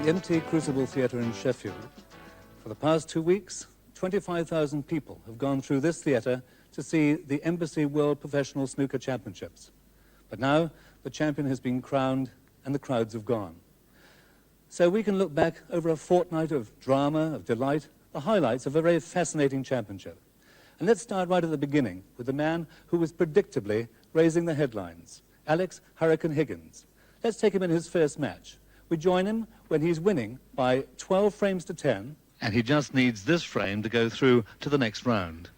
The empty Crucible Theatre in Sheffield. For the past 2 weeks, 25,000 people have gone through this theatre to see the Embassy World Professional Snooker Championships. But now, the champion has been crowned and the crowds have gone. So we can look back over a fortnight of drama, of delight, the highlights of a very fascinating championship. And let's start right at the beginning with the man who was predictably raising the headlines, Alex "Hurricane" Higgins. Let's take him in his first match. We join him when he's winning by 12 frames to 10. And he just needs this frame to go through to the next round.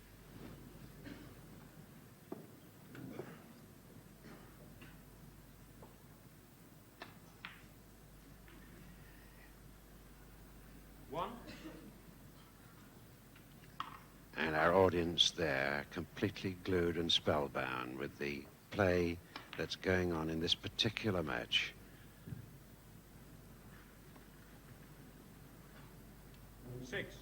And our audience there completely glued and spellbound with the play that's going on in this particular match. Six.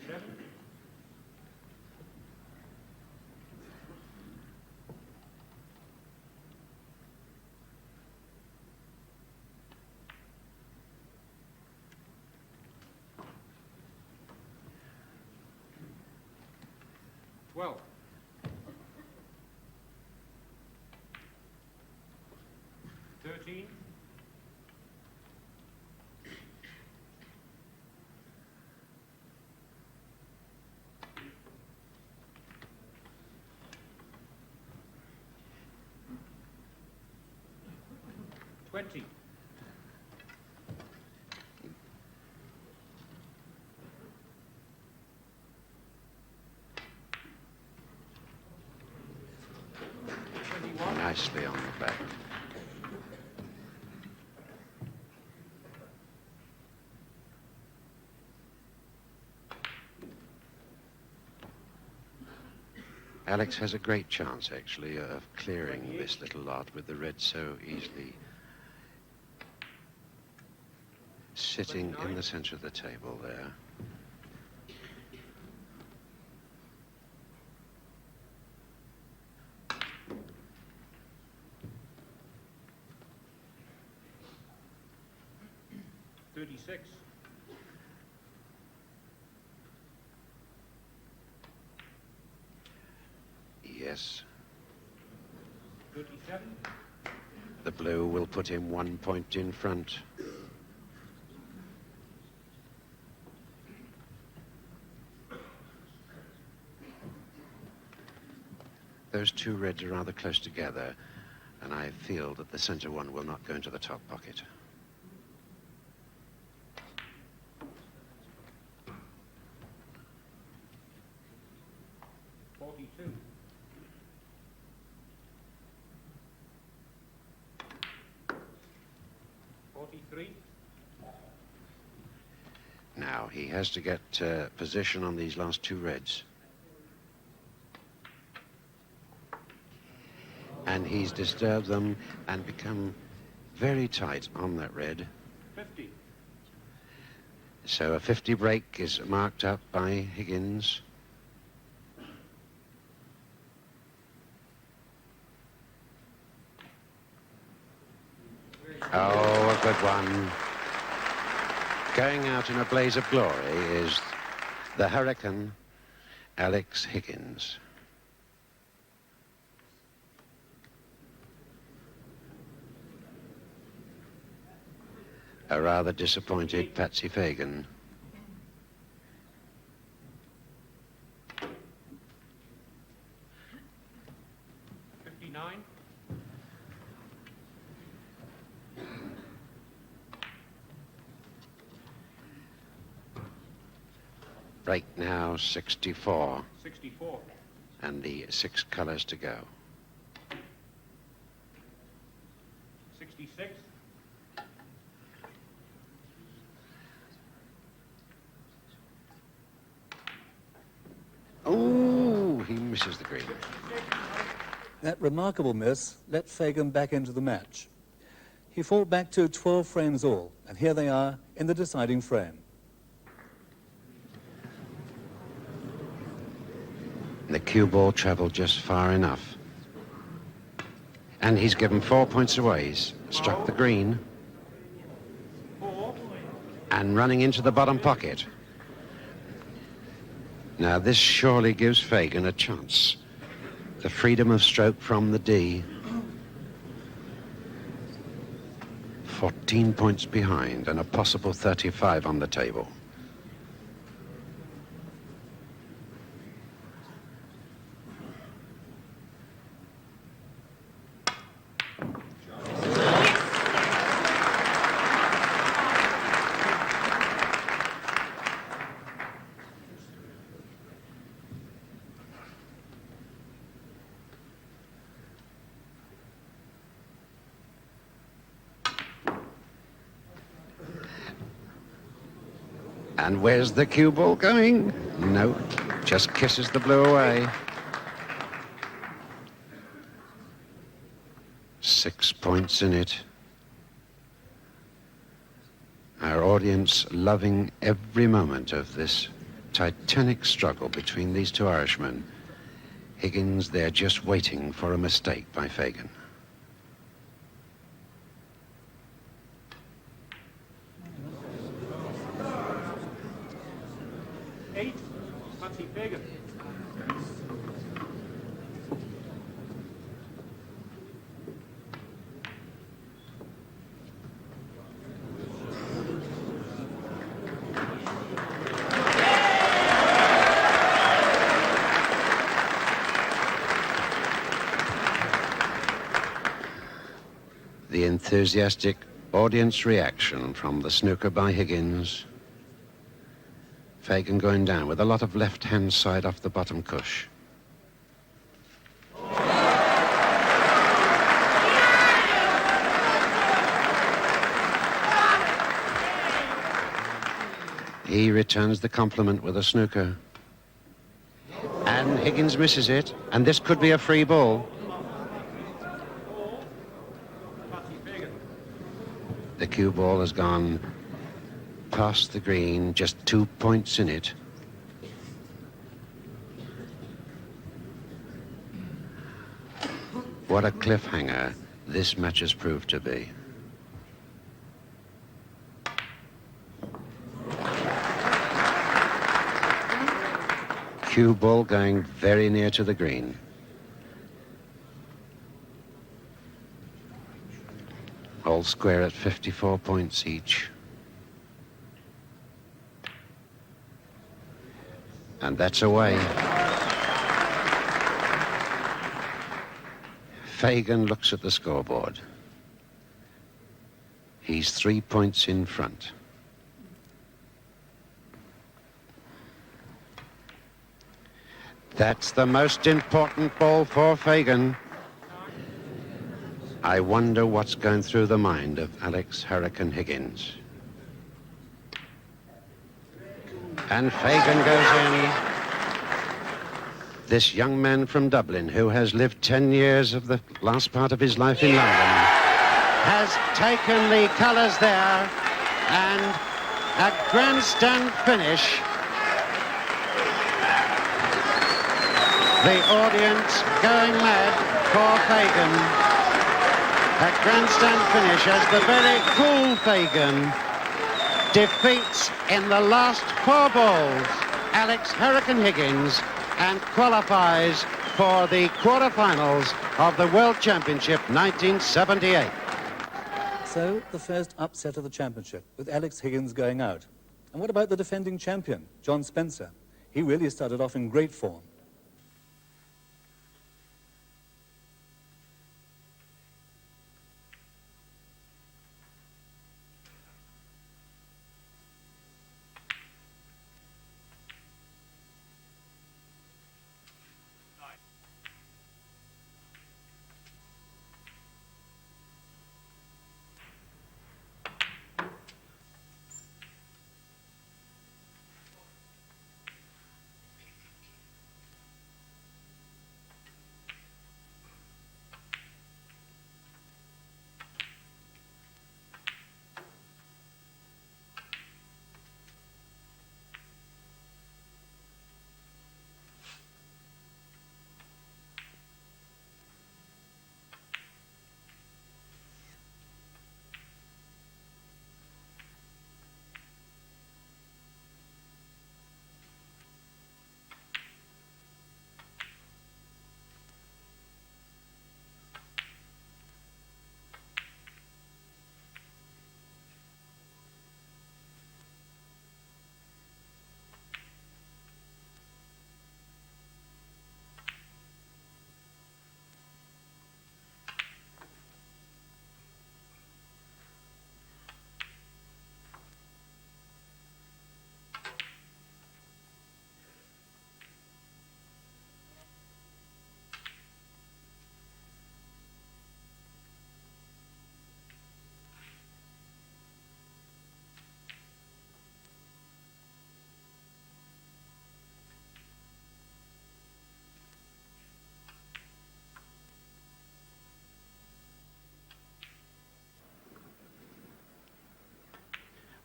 Seven. Well. 13. 20. 21. Nicely on the back. Alex has a great chance, actually, of clearing this little lot with the red so easily sitting in the center of the table there. $36. Yes. 37. The blue will put him 1 point in front. Those two reds are rather close together, and I feel that the center one will not go into the top pocket. Now he has to get position on these last two reds. And he's disturbed them and become very tight on that red. 50. So a 50 break is marked up by Higgins. Oh, a good one. Going out in a blaze of glory is the Hurricane, Alex Higgins. A rather disappointed Patsy Fagan. Right now, 64. 64. And the 6 colors to go. 66. Oh, he misses the green. That remarkable miss let Fagan back into the match. He fought back to 12 frames all, and here they are in the deciding frame. The cue ball travelled just far enough. And he's given 4 points away. He's struck the green. 4. And running into the bottom pocket. Now this surely gives Fagan a chance. The freedom of stroke from the D. 14 points behind and a possible 35 on the table. And where's the cue ball going? No, just kisses the blue away. 6 points in it. Our audience loving every moment of this titanic struggle between these two Irishmen. Higgins, they're just waiting for a mistake by Fagan. 8. Patsy Fagan. The enthusiastic audience reaction from the snooker by Higgins. Fagan going down with a lot of left-hand side off the bottom cush. He returns the compliment with a snooker. And Higgins misses it, and this could be a free ball. The cue ball has gone past the green, just 2 points in it. What a cliffhanger this match has proved to be. Cue ball going very near to the green. All square at 54 points each. And that's away. Fagan looks at the scoreboard. He's 3 points in front. That's the most important ball for Fagan. I wonder what's going through the mind of Alex Hurricane Higgins. And Fagan goes in. This young man from Dublin, who has lived 10 years of the last part of his life in London, has taken the colours there, and a grandstand finish. The audience going mad for Fagan. A grandstand finish as the very cool Fagan defeats in the last 4 balls Alex Hurricane Higgins and qualifies for the quarterfinals of the World Championship 1978. So, the first upset of the championship, with Alex Higgins going out. And what about the defending champion, John Spencer? He really started off in great form.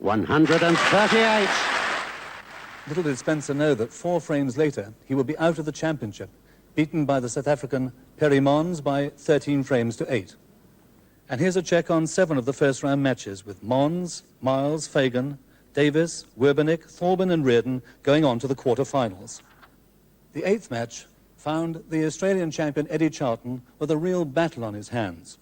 138. Little did Spencer know that 4 frames later, he would be out of the championship, beaten by the South African Perry Mons by 13 frames to 8. And here's a check on 7 of the first-round matches, with Mons, Miles, Fagan, Davis, Werbenick, Thorburn and Reardon going on to the quarterfinals. The 8th match found the Australian champion Eddie Charlton with a real battle on his hands.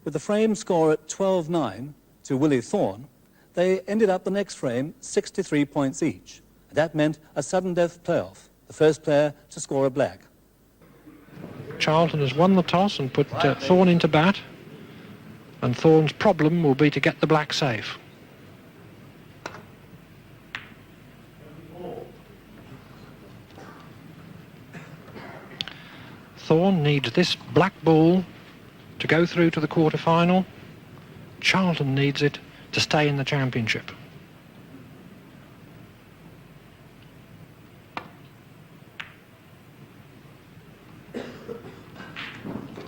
With the frame score at 12-9 to Willie Thorne, they ended up the next frame 63 points each. That meant a sudden death playoff, the first player to score a black. Charlton has won the toss and put Thorne into bat, and Thorne's problem will be to get the black safe. Thorne needs this black ball to go through to the quarter-final. Charlton needs it to stay in the championship.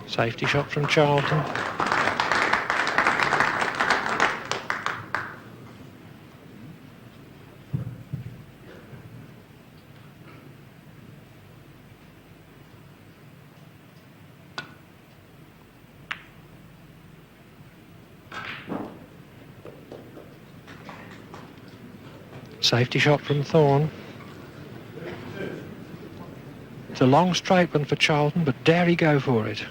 Safety shot from Charlton. Safety shot from Thorne. It's a long straight one for Charlton, but dare he go for it?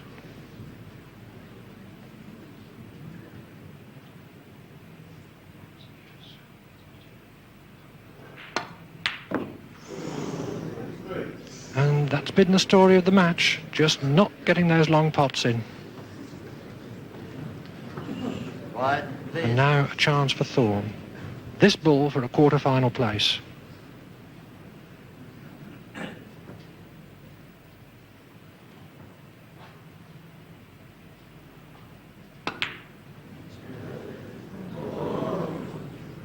And that's been the story of the match, just not getting those long pots in. And now a chance for Thorne. This ball for a quarter-final place.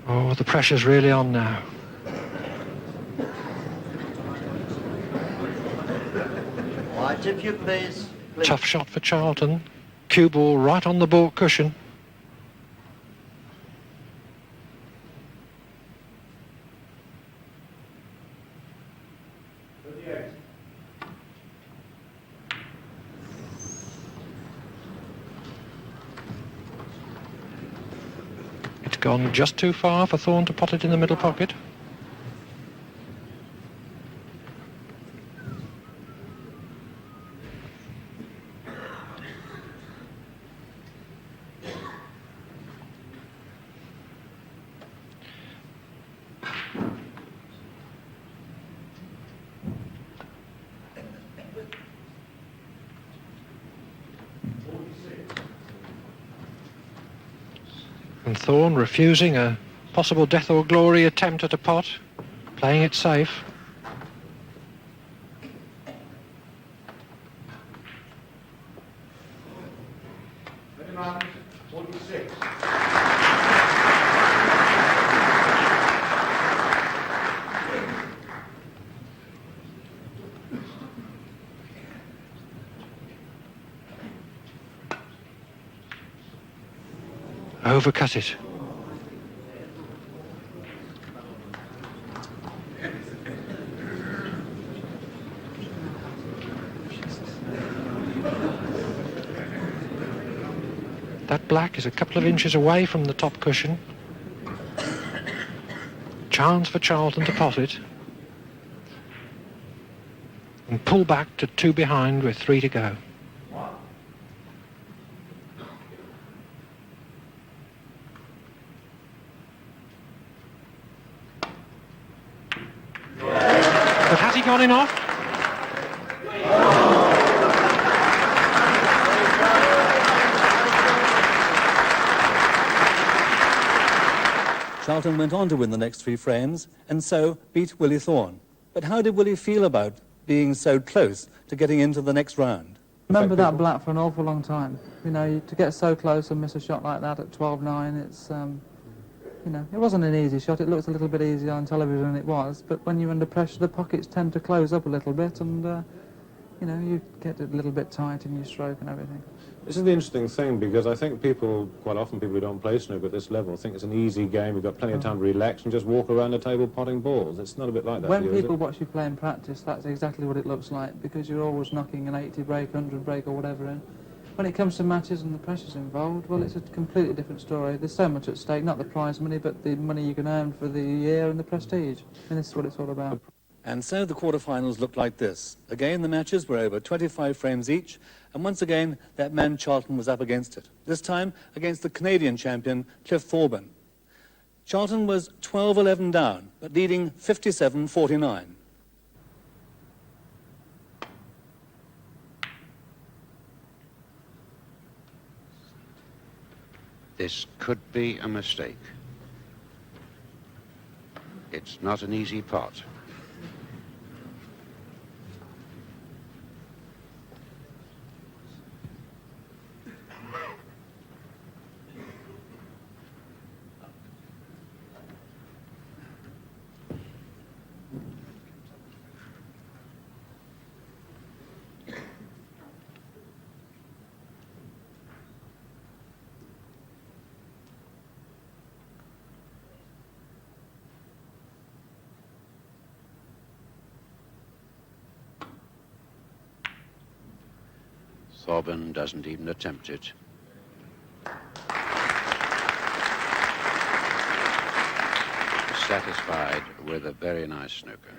Oh, the pressure's really on now. White, if you please. Tough shot for Charlton. Cue ball right on the baulk cushion. It's gone just too far for Thorne to pot it in the middle pocket. And Thorne refusing a possible death or glory attempt at a pot, playing it safe. Overcut it. That black is a couple of inches away from the top cushion. Chance for Charlton to pot it. And pull back to 2 behind with 3 to go. But has he gone in off? Charlton went on to win the next 3 frames and so beat Willie Thorne. But how did Willie feel about being so close to getting into the next round? Remember that black for an awful long time. You know, to get so close and miss a shot like that at 12-9, it's, you know, it wasn't an easy shot. It looked a little bit easier on television than it was, but when you're under pressure, the pockets tend to close up a little bit, and you know, you get a little bit tight in your stroke and everything. This is the interesting thing, because I think people, quite often people who don't play snooker at this level, think it's an easy game, you've got plenty of time to relax and just walk around the table potting balls. It's not a bit like that, When is it? people watch you play in practice, that's exactly what it looks like, because you're always knocking an 80 break, 100 break or whatever in. When it comes to matches and the pressure's involved, well, it's a completely different story. There's so much at stake, not the prize money, but the money you can earn for the year and the prestige. And this is what it's all about. And so the quarterfinals looked like this. Again, the matches were over 25 frames each, and once again, that man Charlton was up against it. This time, against the Canadian champion, Cliff Thorburn. Charlton was 12-11 down, but leading 57-49. This could be a mistake. It's not an easy pot. Thorburn doesn't even attempt it. Satisfied with a very nice snooker.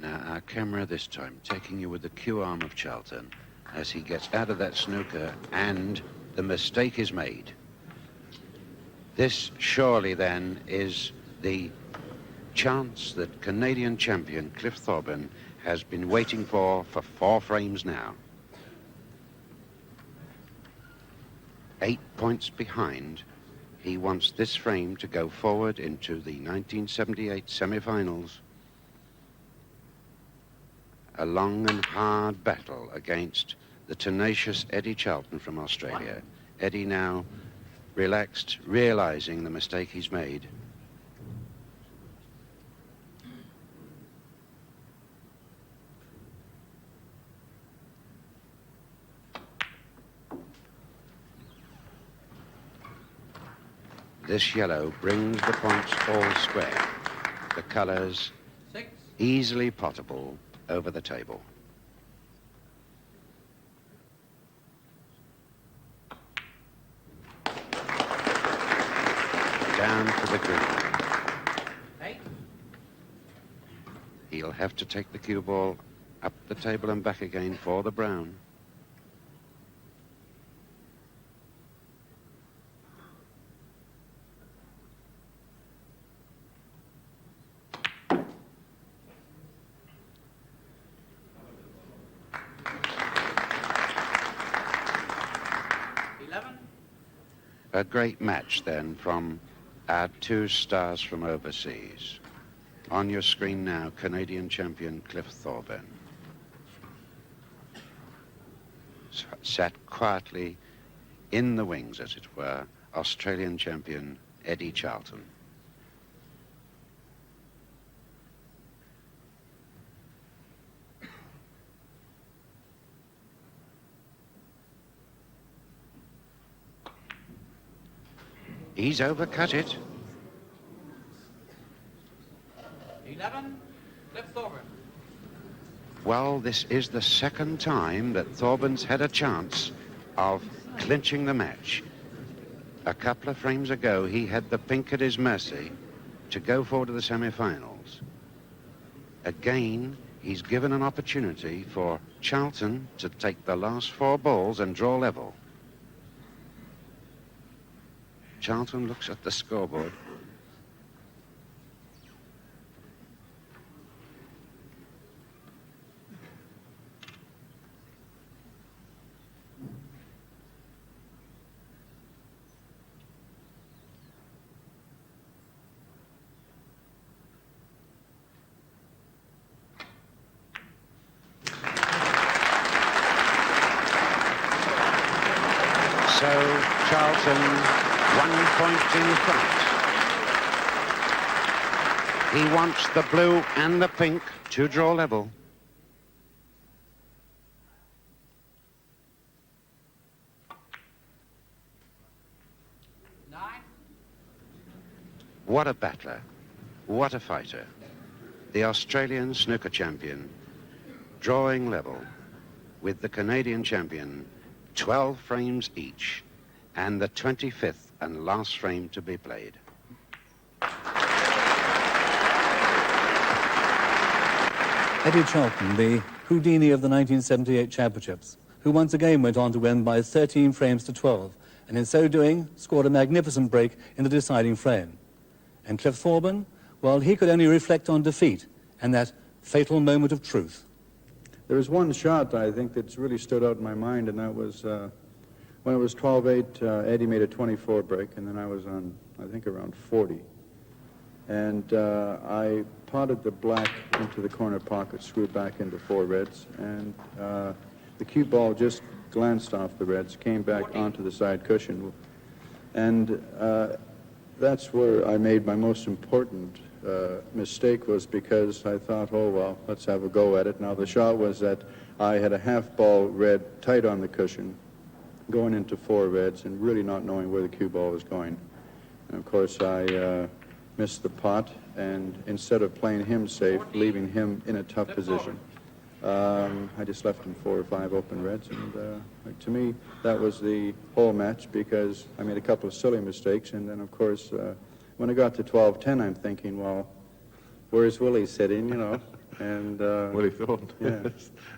Now our camera this time taking you with the Q arm of Charlton as he gets out of that snooker and the mistake is made. This surely then is the chance that Canadian champion Cliff Thorburn has been waiting for 4 frames now. 8 points behind. He wants this frame to go forward into the 1978 semi-finals. A long and hard battle against the tenacious Eddie Charlton from Australia. Eddie now relaxed, realizing the mistake he's made. This yellow brings the points all square. The colors easily potable over the table. Down to the green. He'll have to take the cue ball up the table and back again for the brown. A great match then from our 2 stars from overseas. On your screen now, Canadian champion Cliff Thorburn. Sat quietly in the wings, as it were, Australian champion Eddie Charlton. He's overcut it. 11, Cliff Thorburn. Well, this is the second time that Thorburn's had a chance of clinching the match. A couple of frames ago, he had the pink at his mercy to go forward to the semi-finals. Again, he's given an opportunity for Charlton to take the last 4 balls and draw level. Charlton looks at the scoreboard. Charlton 1 point in front. He wants the blue and the pink to draw level. What a battler, what a fighter. The Australian snooker champion drawing level with the Canadian champion, 12 frames each, and the 25th and last frame to be played. Eddie Charlton, the Houdini of the 1978 championships, who once again went on to win by 13 frames to 12, and in so doing scored a magnificent break in the deciding frame. And Cliff Thorburn, well, he could only reflect on defeat and that fatal moment of truth. There was one shot I think that's really stood out in my mind, and that was when it was 12-8, Eddie made a 24 break, and then I was on, I think, around 40. And I potted the black into the corner pocket, screwed back into 4 reds, and the cue ball just glanced off the reds, came back onto the side cushion, and that's where I made my most important mistake, was because I thought, oh, well, let's have a go at it. Now, the shot was that I had a half ball red tight on the cushion, going into 4 reds, and really not knowing where the cue ball was going. And, of course, I missed the pot, and instead of playing him safe, leaving him in a tough position, I just left him 4 or 5 open reds, and to me, that was the whole match, because I made a couple of silly mistakes, and then, of course, when I got to 12-10, I'm thinking, well, where's Willie sitting, you know? And Willie Thornton, yeah.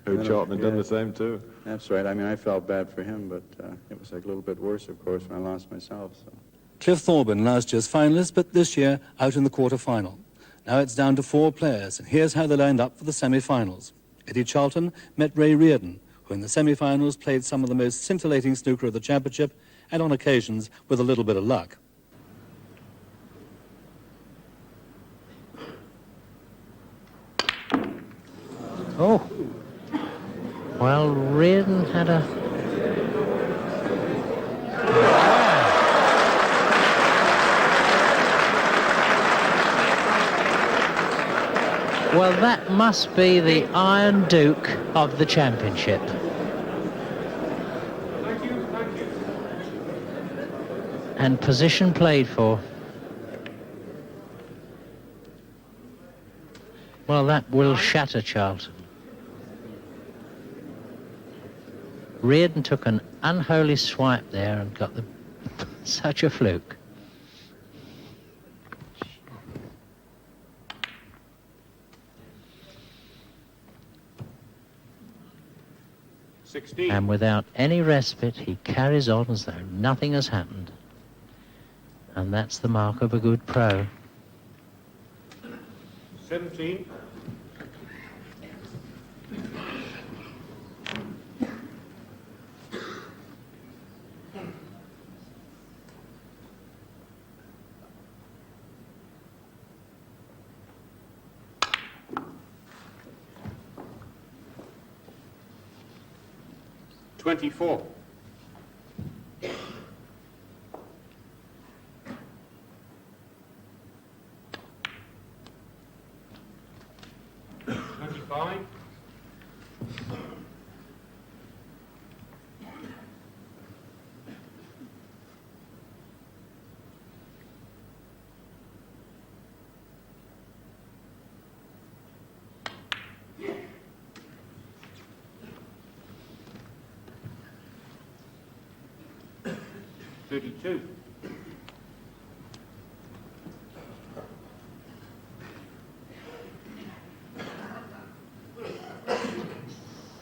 who Charlton had done the same too. That's right. I mean, I felt bad for him, but it was like a little bit worse, of course, when I lost myself. So. Cliff Thorburn, last year's finalist, but this year out in the quarter-final. Now it's down to 4 players, and here's how they lined up for the semi-finals. Eddie Charlton met Ray Reardon, who in the semi-finals played some of the most scintillating snooker of the championship, and on occasions with a little bit of luck. Oh, well, Reardon had a... Well, that must be the Iron Duke of the championship. And position played for. Well, that will shatter Charlton. Reardon took an unholy swipe there and got such a fluke. And without any respite, he carries on as though nothing has happened. And that's the mark of a good pro. 17. $24. $25. $32.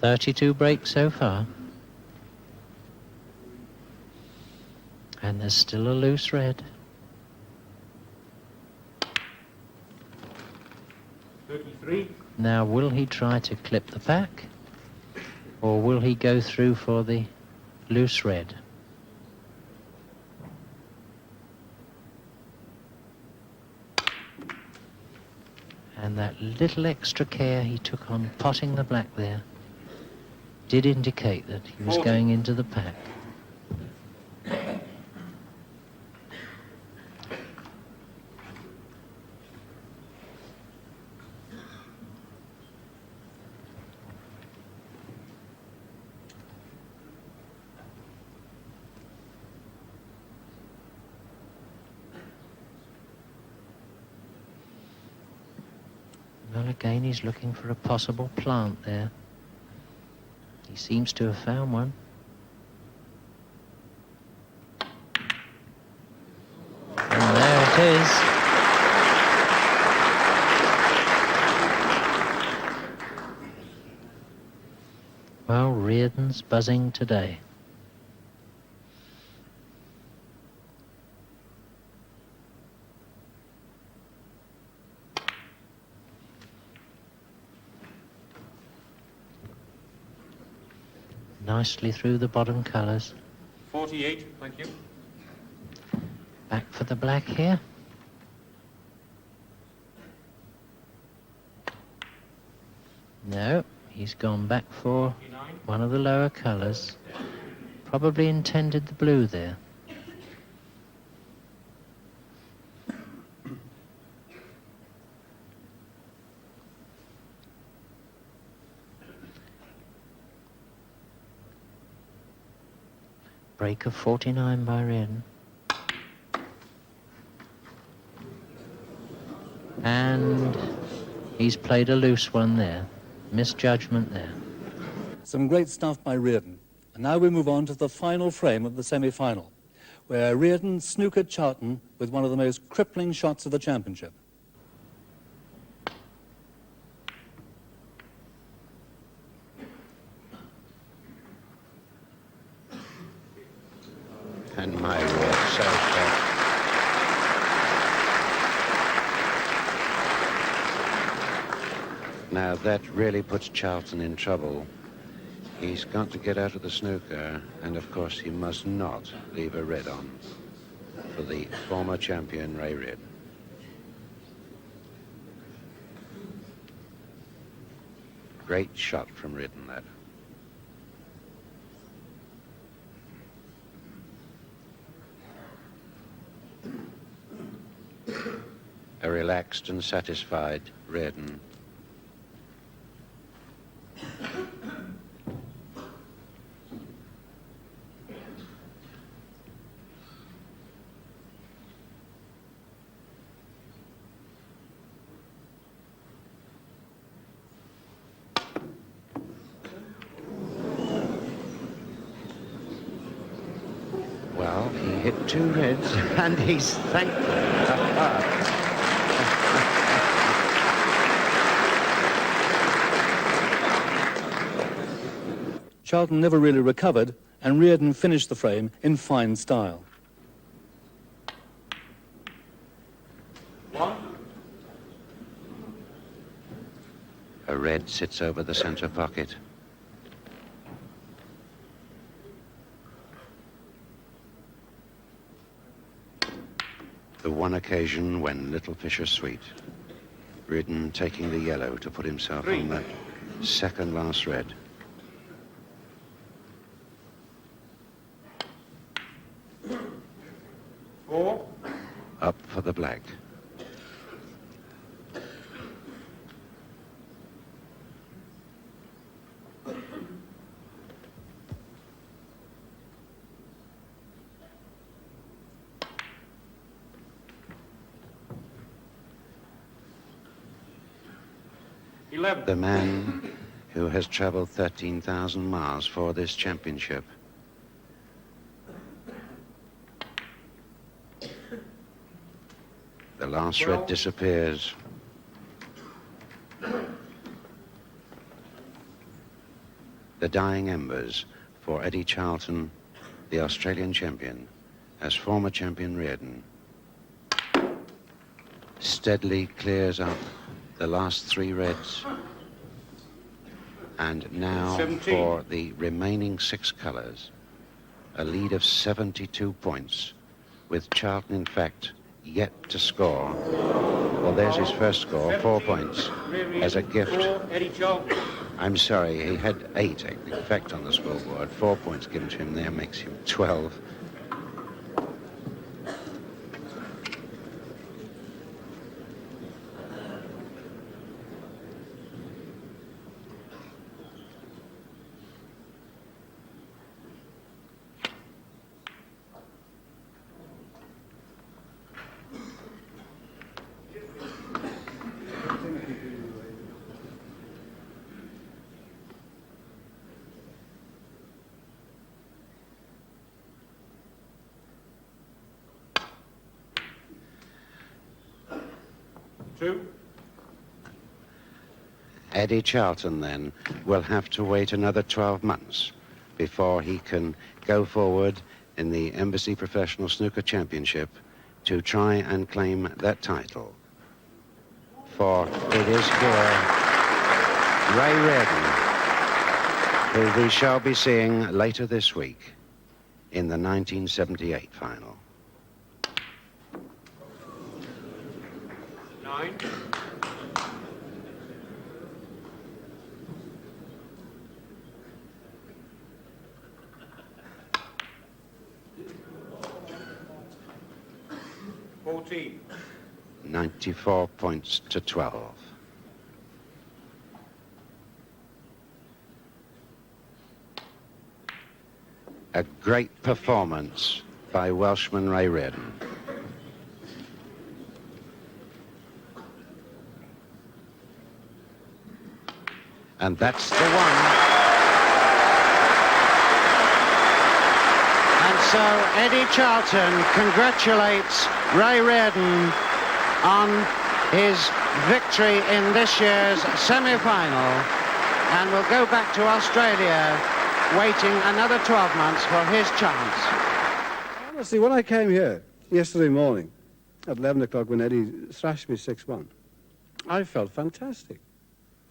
32 breaks so far. And there's still a loose red. 33. Now, will he try to clip the pack? Or will he go through for the loose red? And that little extra care he took on potting the black there did indicate that he was going into the pack. Well, again, he's looking for a possible plant there. He seems to have found one. And there it is. Well, Reardon's buzzing today. Nicely through the bottom colours. 48, thank you. Back for the black here. No, he's gone back for one of the lower colours. Probably intended the blue there. Break of 49 by Reardon. And he's played a loose one there. Misjudgment there. Some great stuff by Reardon. And now we move on to the final frame of the semi-final, where Reardon snookered Charlton with one of the most crippling shots of the championship. And my word, so tough. Now that really puts Charlton in trouble. He's got to get out of the snooker, and of course he must not leave a red on for the former champion Ray Reardon. Great shot from Reardon, that. A relaxed and satisfied Reardon. Well, he hit 2 reds and he's thankful. Charlton never really recovered, and Reardon finished the frame in fine style. A red sits over the centre pocket. The one occasion when little fish are sweet. Reardon taking the yellow to put himself on that second last red. Up for the black. The man who has travelled 13,000 miles for this championship. The last red disappears. The dying embers for Eddie Charlton, the Australian champion, as former champion Reardon steadily clears up the last 3 reds. And now 17. For the remaining 6 colours, a lead of 72 points, with Charlton, in fact, yet to score. Well, there's his first score, 4 points, as a gift. I'm sorry, he had 8, in fact, on the scoreboard. 4 points given to him there makes him 12. 2. Eddie Charlton, then, will have to wait another 12 months before he can go forward in the Embassy Professional Snooker Championship to try and claim that title. For it is here Ray Reardon, who we shall be seeing later this week in the 1978 final. 9. $14. 94 points to 12. A great performance by Welshman Ray Reardon. And that's the one. And so Eddie Charlton congratulates Ray Reardon on his victory in this year's semi-final, and will go back to Australia waiting another 12 months for his chance. Honestly, when I came here yesterday morning at 11 o'clock when Eddie thrashed me 6-1, I felt fantastic.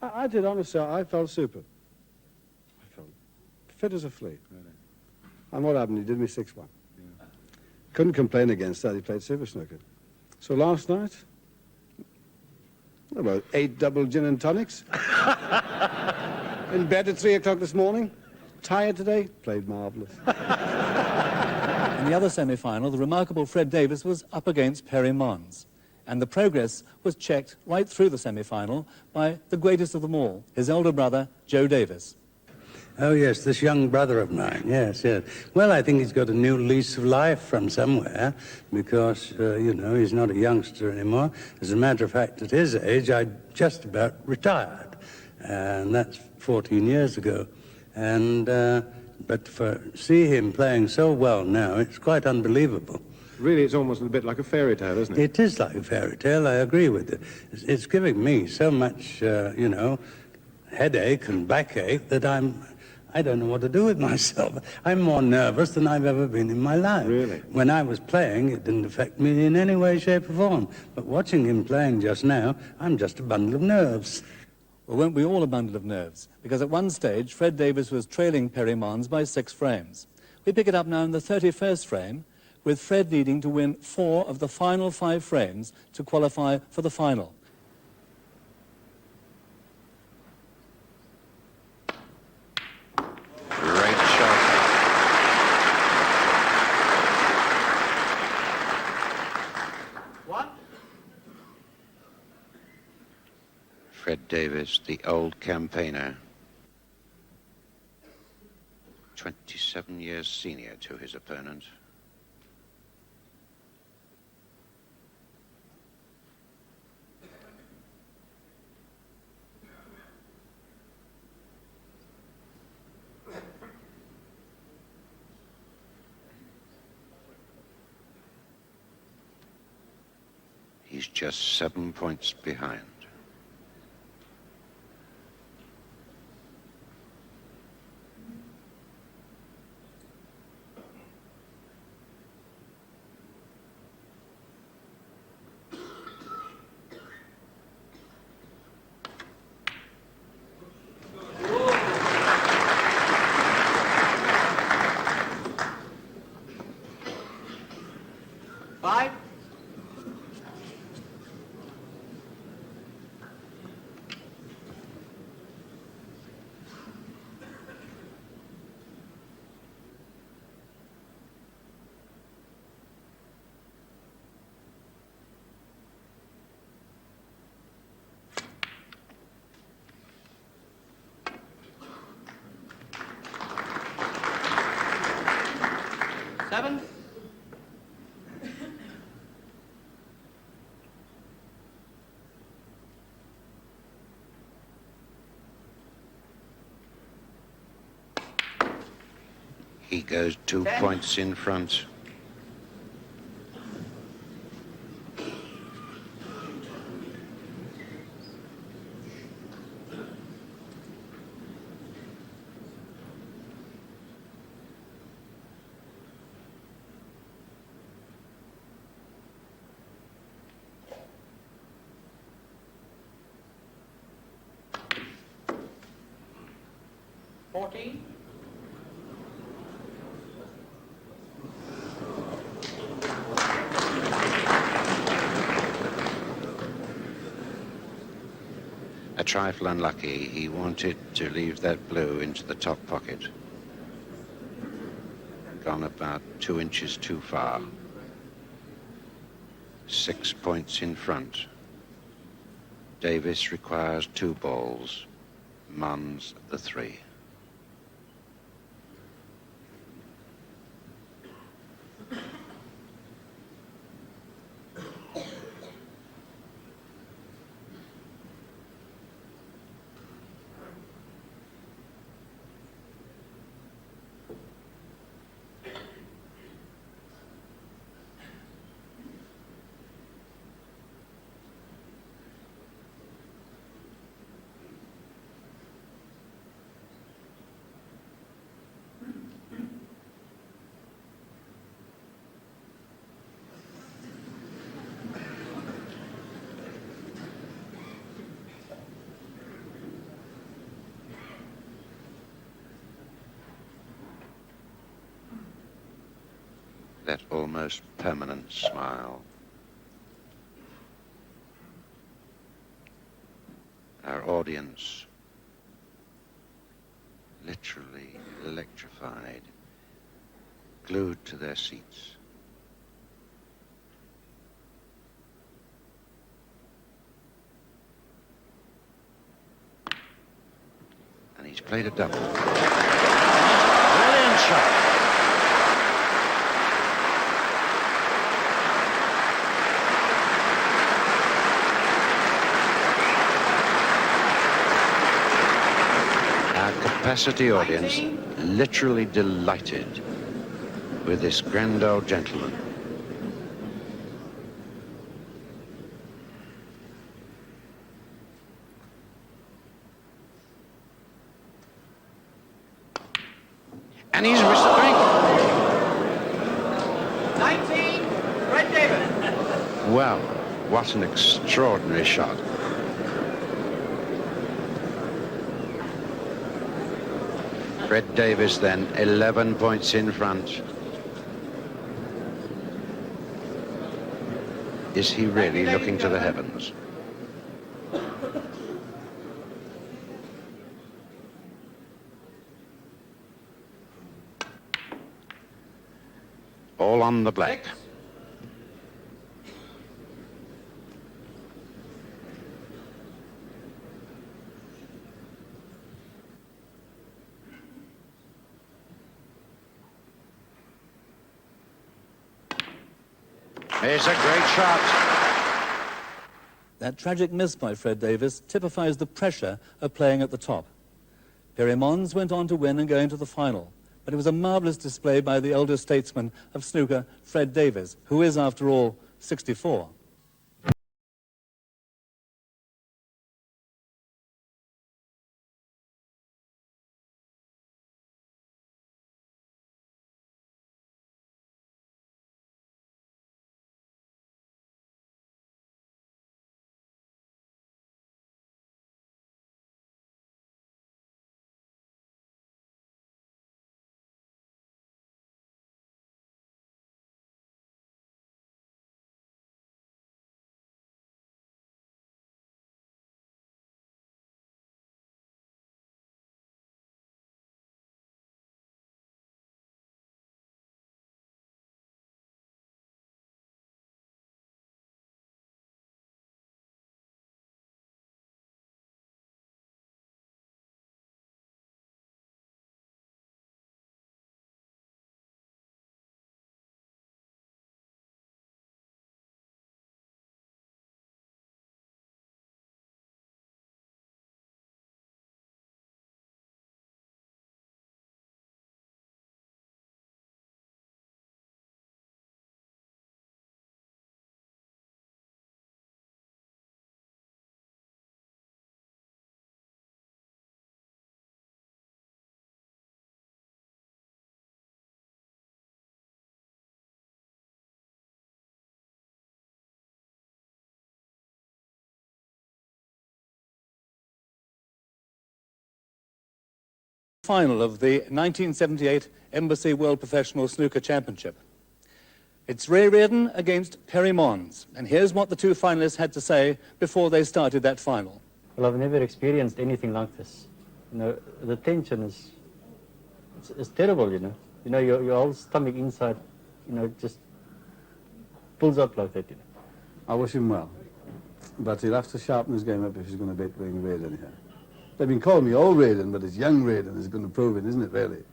I did, honestly. I felt super. I felt fit as a flea. Really. And what happened? He did me 6-1. Yeah. Couldn't complain against that. He played super snooker. So last night, about 8 double gin and tonics. In bed at 3 o'clock this morning. Tired today. Played marvellous. In the other semi-final, the remarkable Fred Davis was up against Perry Mons. And the progress was checked right through the semi-final by the greatest of them all, his elder brother, Joe Davis. Oh, yes, this young brother of mine, yes, yes. Well, I think he's got a new lease of life from somewhere because, you know, he's not a youngster anymore. As a matter of fact, at his age, I just about retired, and that's 14 years ago. And, but see him playing so well now, it's quite unbelievable. Really, it's almost a bit like a fairy tale, isn't it? It is like a fairy tale, I agree with it. It's giving me so much, you know, headache and backache that I don't know what to do with myself. I'm more nervous than I've ever been in my life. Really? When I was playing, it didn't affect me in any way, shape or form. But watching him playing just now, I'm just a bundle of nerves. Well, weren't we all a bundle of nerves? Because at one stage, Fred Davis was trailing Perry Mons by 6 frames. We pick it up now in the 31st frame, with Fred needing to win 4 of the final 5 frames to qualify for the final. Great shot. What? Fred Davis, the old campaigner, 27 years senior to his opponent. He's just 7 points behind. Seven? He goes 2 points in front. 14. A trifle unlucky. He wanted to leave that blue into the top pocket. Gone about 2 inches too far. 6 points in front. Davis requires 2 balls. Mons the 3. That almost permanent smile. Our audience literally electrified, glued to their seats. And he's played a double. Brilliant shot. Capacity audience literally delighted with this grand old gentleman. And he's missed the drink. 19, Fred Davis. Well, what an extraordinary shot. Fred Davis then 11 points in front. Is he really looking to the heavens? All on the black. It's a great shot. That tragic miss by Fred Davis typifies the pressure of playing at the top. Pierre Mons went on to win and go into the final, but it was a marvellous display by the elder statesman of snooker, Fred Davis, who is, after all, 64. Final of the 1978 Embassy World Professional Snooker Championship. It's Ray Reardon against Perry Mons, and here's what the two finalists had to say before they started that final. Well, I've never experienced anything like this. You know, the tension is terrible, you know. You know, your whole stomach inside, you know, just pulls up like that, you know. I wish him well, but he'll have to sharpen his game up if he's going to beat Ring Reardon here. They've been calling me old Reardon, but it's young Reardon is going to prove it, isn't it, really?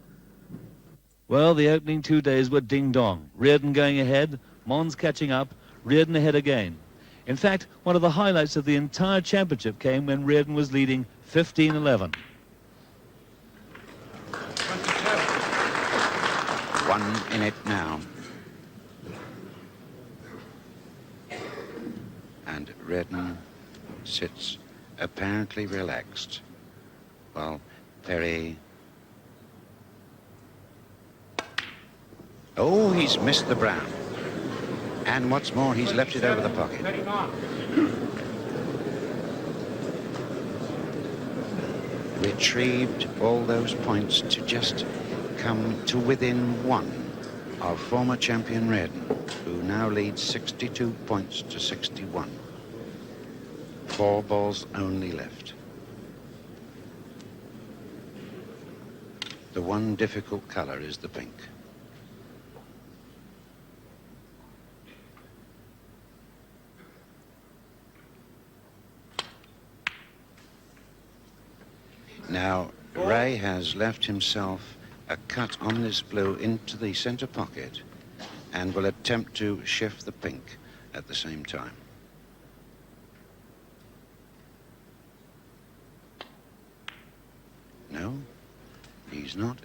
Well, the opening 2 days were ding-dong. Reardon going ahead, Mons catching up, Reardon ahead again. In fact, one of the highlights of the entire championship came when Reardon was leading 15-11. 1 in it now. And Reardon sits apparently relaxed, while Perry... Oh, he's missed the brown. And what's more, he's left it over the pocket. Retrieved all those points to just come to within one of former champion Reardon, who now leads 62 points to 61. 4 balls only left. The one difficult colour is the pink. Now, Ray has left himself a cut on this blue into the centre pocket and will attempt to shift the pink at the same time. No, he's not.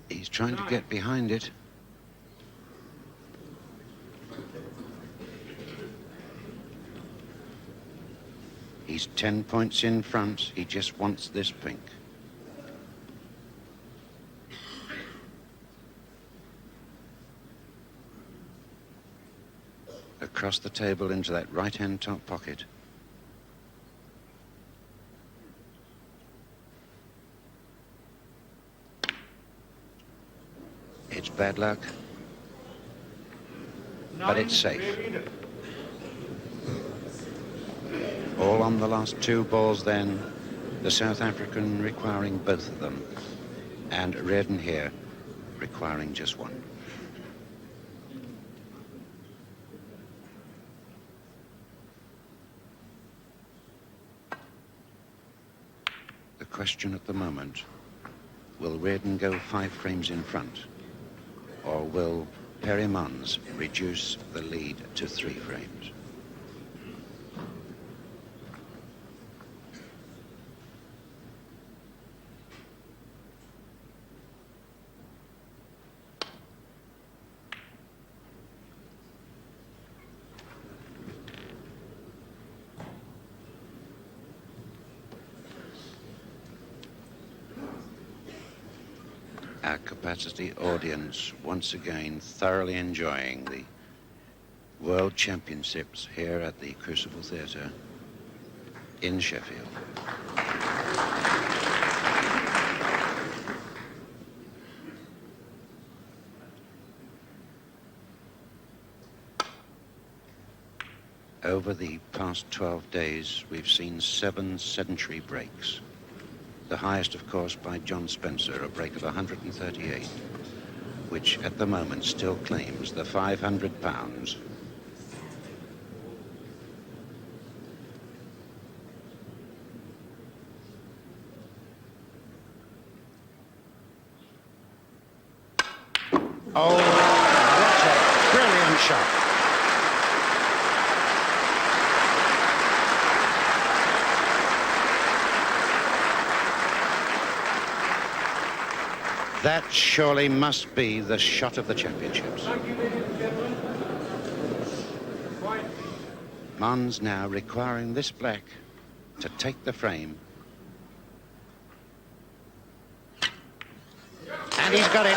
He's trying to get behind it. He's 10 points in front. He just wants this pink. Across the table into that right-hand top pocket. It's bad luck, but it's safe. All on the last 2 balls then, the South African requiring both of them, and Reardon here requiring just one. The question at the moment, will Reardon go 5 frames in front, or will Perry Mons reduce the lead to 3 frames? Our capacity audience once again thoroughly enjoying the World Championships here at the Crucible Theatre in Sheffield. Over the past 12 days, we've seen 7 sedentary breaks. The highest, of course, by John Spencer, a break of 138, which at the moment still claims the £500. Oh, what a brilliant shot. That surely must be the shot of the championships. Mons now requiring this black to take the frame. And he's got it.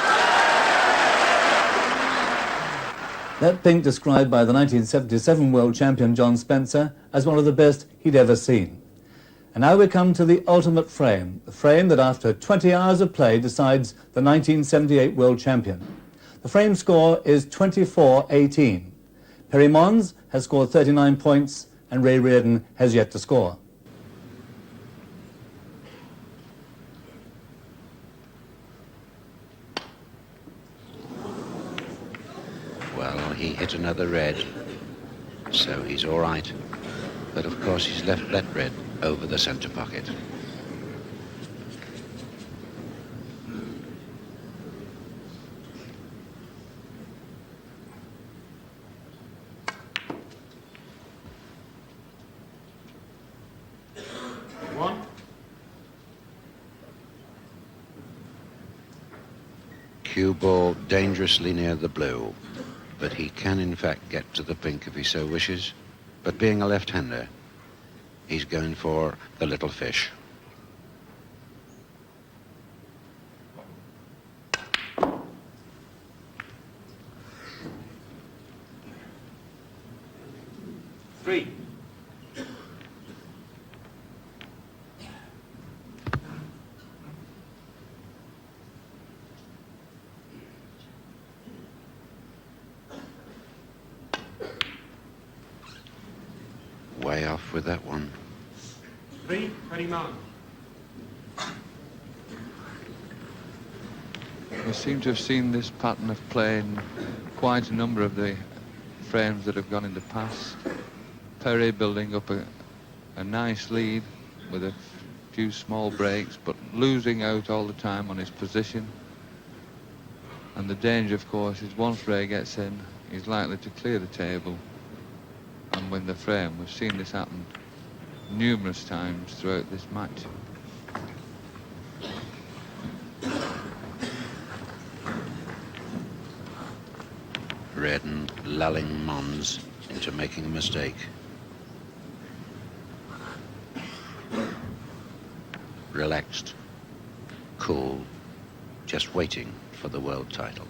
That pink described by the 1977 world champion John Spencer as one of the best he'd ever seen. And now we come to the ultimate frame, the frame that after 20 hours of play decides the 1978 world champion. The frame score is 24-18. Perry Mons has scored 39 points and Ray Reardon has yet to score. Well, he hit another red, so he's all right. But of course he's left that red over the centre pocket. One. Cue ball dangerously near the blue, but he can in fact get to the pink if he so wishes. But being a left-hander, he's going for the little fish. Three. Way off with that one. 3, 29. We seem to have seen this pattern of play in quite a number of the frames that have gone in the past. Perry building up a nice lead with a few small breaks, but losing out all the time on his position. And the danger, of course, is once Ray gets in, he's likely to clear the table and win the frame. We've seen this happen numerous times throughout this match. Reardon lulling Mons into making a mistake. Relaxed, cool, just waiting for the world title.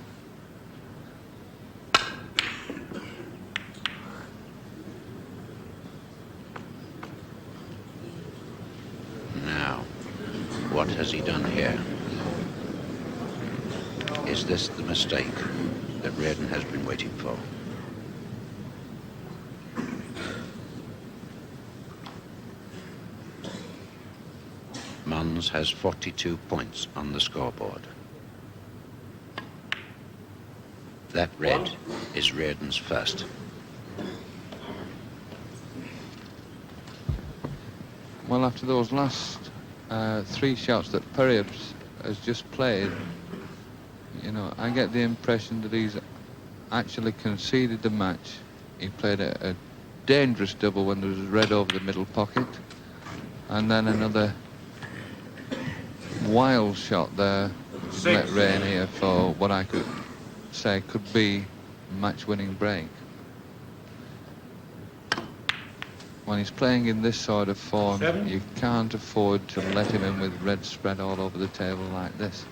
Now, what has he done here? Is this the mistake that Reardon has been waiting for? Mons has 42 points on the scoreboard. That red is Reardon's first. Well, after those last 3 shots that Perry has just played, you know, I get the impression that he's actually conceded the match. He played a dangerous double when there was red over the middle pocket, and then another wild shot there let Ray in here for what I could say could be a match-winning break. When he's playing in this sort of form, you can't afford to let him in with red spread all over the table like this.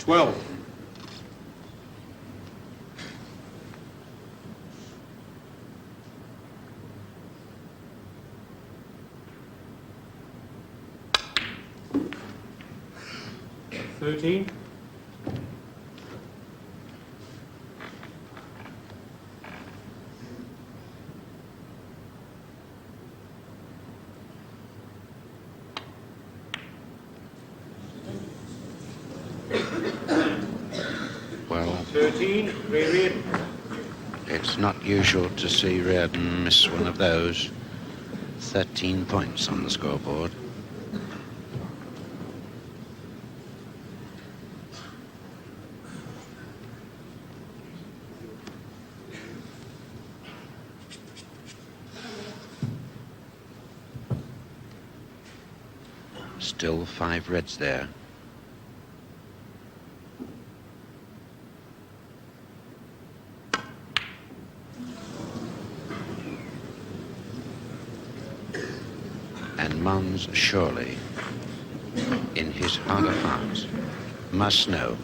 Well, 13, Ray Reardon. it's not usual to see Reardon miss one of those. 13 points on the scoreboard. Still 5 reds there. Mons surely, in his heart of hearts, must know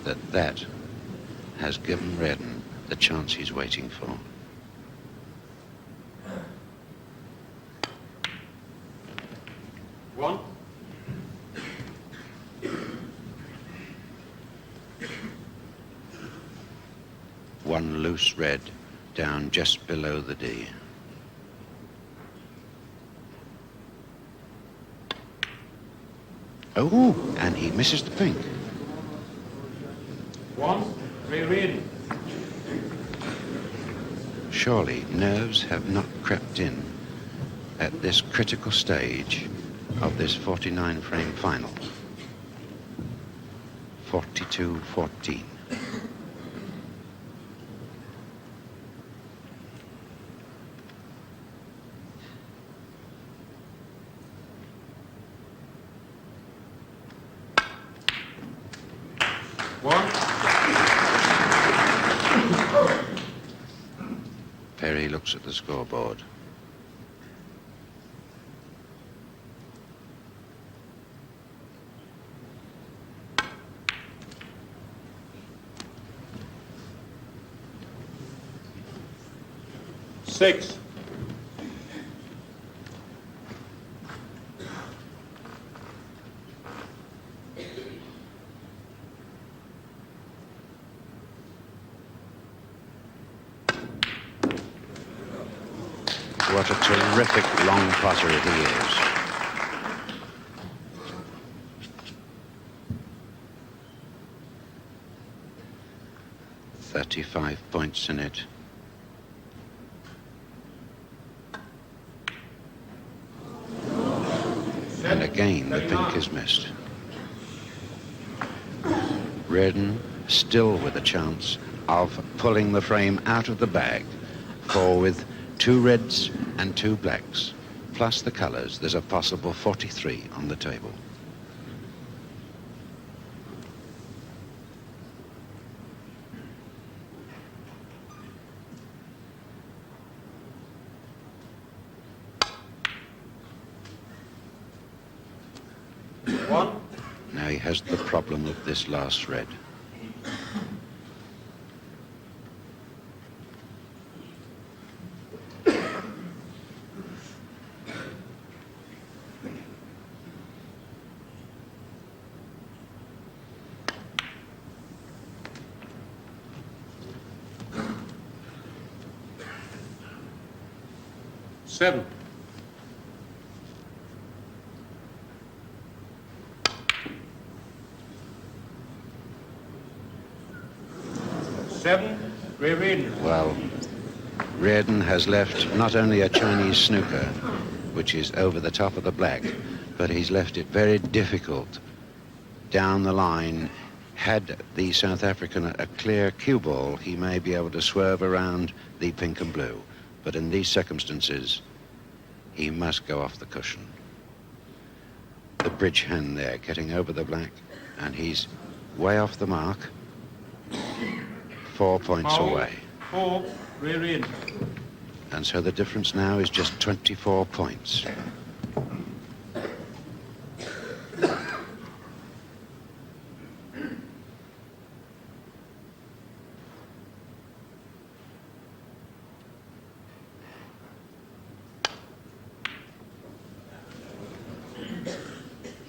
that that has given Reardon the chance he's waiting for. One. One loose red down just below the D. Oh, and he misses the pink. One. Rear in. Surely nerves have not crept in at this critical stage of this 49-frame final. 42-14. Perry looks at the scoreboard. Six. What a terrific long putter he is. "35 points in it. And again, the pink is missed. Reardon still with a chance of pulling the frame out of the bag, for with 2 reds and 2 blacks, plus the colours, there's a possible 43 on the table. One. Now he has the problem of this last red. Seven. Seven. Rear in. Well, Reardon has left not only a Chinese snooker, which is over the top of the black, but he's left it very difficult down the line. Had the South African a clear cue ball, he may be able to swerve around the pink and blue. But in these circumstances, he must go off the cushion. The bridge hand there, getting over the black, and he's way off the mark. 4 points away. 4. Rear in. And so the difference now is just 24 points.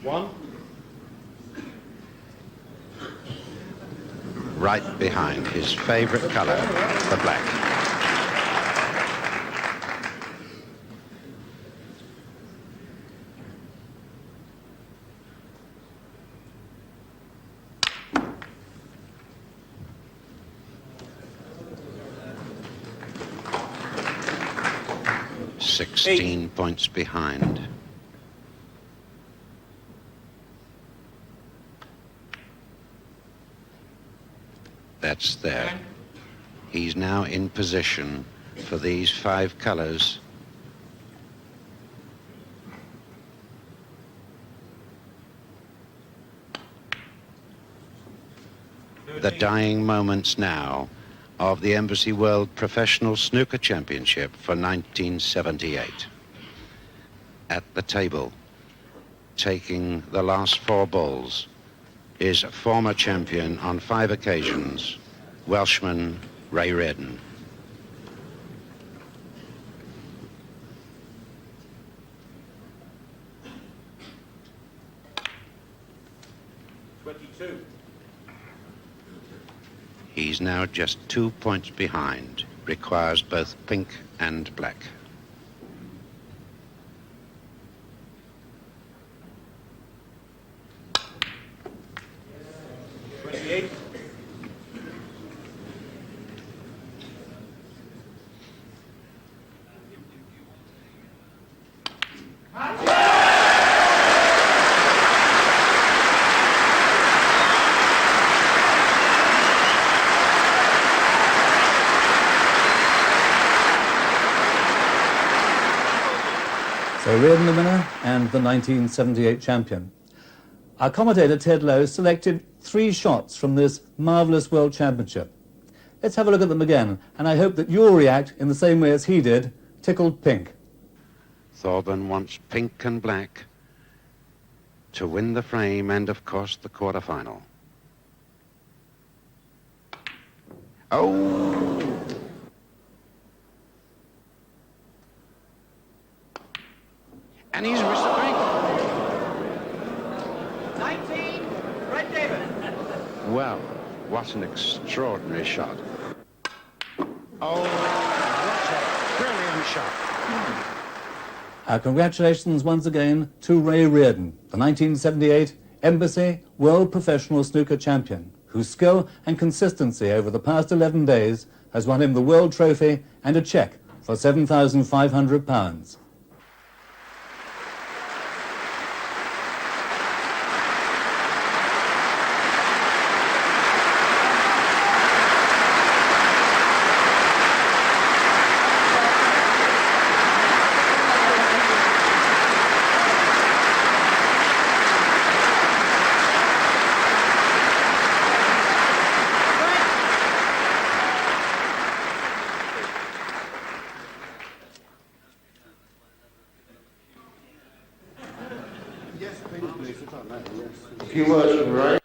One. Right behind his favorite color, the black. Sixteen points behind. That's there. He's now in position for these 5 colors. The dying moments now of the Embassy World Professional Snooker Championship for 1978. at the table, taking the last 4 balls, is former champion on 5 occasions, Welshman Ray Reardon. He's now just 2 points behind, requires both pink and black. So Reardon the winner and the 1978 champion. Our commentator Ted Lowe selected 3 shots from this marvellous World Championship. Let's have a look at them again, and I hope that you'll react in the same way as he did, tickled pink. Thorburn wants pink and black to win the frame and, of course, the quarterfinal. Oh! And he's missed the drink. 19, Red David. Well, what an extraordinary shot. Oh, what a brilliant shot. Our congratulations once again to Ray Reardon, the 1978 Embassy World Professional Snooker Champion, whose skill and consistency over the past 11 days has won him the World Trophy and a cheque for £7,500. A few words from Ray.